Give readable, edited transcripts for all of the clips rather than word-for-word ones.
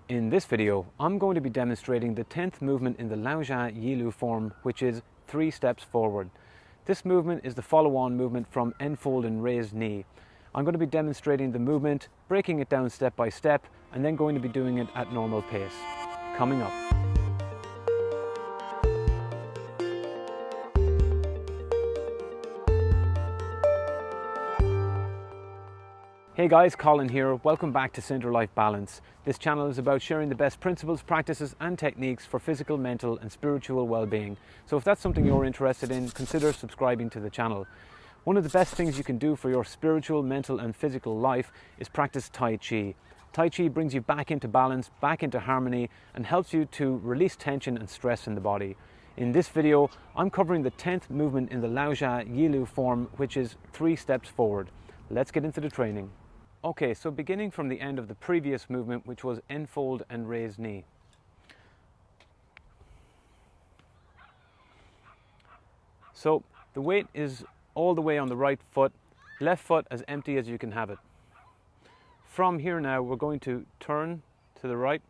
In this video, I'm going to be demonstrating the 10th movement in the Lao Jia Yi Lu form, which is 3 steps forward. This movement is the follow-on movement from Enfold and Raised Knee. I'm going to be demonstrating the movement, breaking it down step by step, and then going to be doing it at normal pace. Coming up. Hey guys, Colin here. Welcome back to Center Life Balance. This channel is about sharing the best principles, practices and techniques for physical, mental and spiritual well-being. So if that's something you're interested in, consider subscribing to the channel. One of the best things you can do for your spiritual, mental and physical life is practice Tai Chi. Tai Chi brings you back into balance, back into harmony and helps you to release tension and stress in the body. In this video, I'm covering the 10th movement in the Lao Jia Yi Lu form, which is 3 steps forward. Let's get into the training. Okay, so beginning from the end of the previous movement, which was Enfold and Raised Knee. So the weight is all the way on the right foot, left foot as empty as you can have it. From here now, we're going to turn to the right,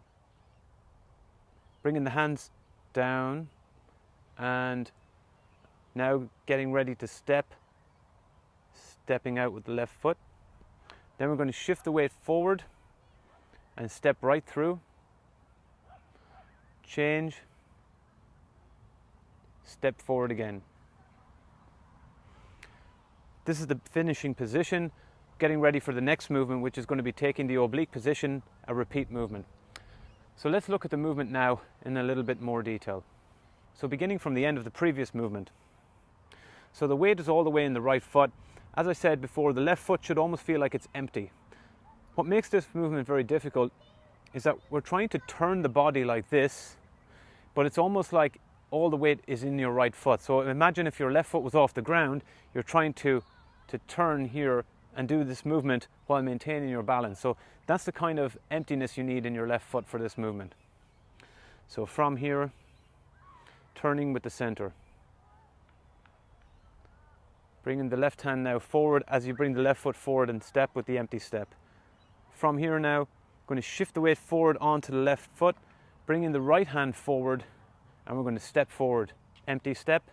bringing the hands down, and now getting ready to stepping out with the left foot. Then we're going to shift the weight forward and step right through, change, step forward again. This is the finishing position, getting ready for the next movement, which is going to be taking the oblique position, a repeat movement. So let's look at the movement now in a little bit more detail. So beginning from the end of the previous movement. So the weight is all the way in the right foot. As I said before, the left foot should almost feel like it's empty. What makes this movement very difficult is that we're trying to turn the body like this, but it's almost like all the weight is in your right foot. So imagine if your left foot was off the ground, you're trying to turn here and do this movement while maintaining your balance. So that's the kind of emptiness you need in your left foot for this movement. So from here, turning with the center. Bringing the left hand now forward as you bring the left foot forward and step with the empty step. From here now, going to shift the weight forward onto the left foot, bringing the right hand forward, and we're going to step forward, empty step.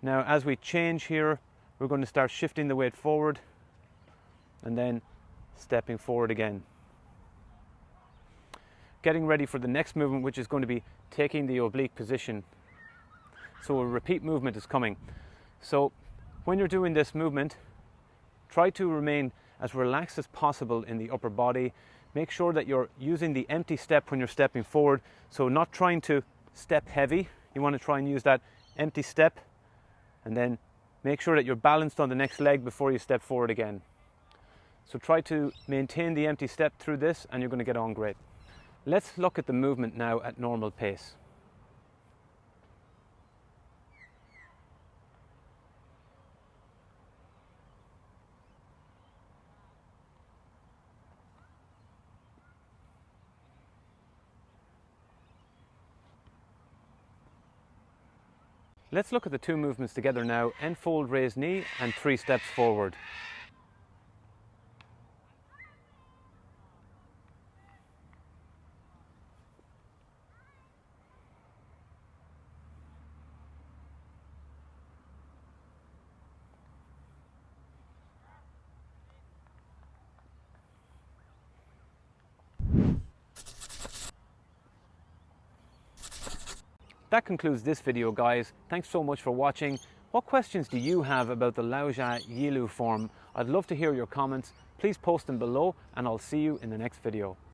Now as we change here, we're going to start shifting the weight forward and then stepping forward again. Getting ready for the next movement, which is going to be taking the oblique position. So a repeat movement is coming. So when you're doing this movement, try to remain as relaxed as possible in the upper body. Make sure that you're using the empty step when you're stepping forward. So not trying to step heavy. You want to try and use that empty step and then make sure that you're balanced on the next leg before you step forward again. So try to maintain the empty step through this and you're going to get on great. Let's look at the movement now at normal pace. Let's look at the 2 movements together now, Enfold, Raised Knee and 3 steps forward. That concludes this video, guys. Thanks so much for watching. What questions do you have about the Lao Jia Yi Lu form? I'd love to hear your comments. Please post them below and I'll see you in the next video.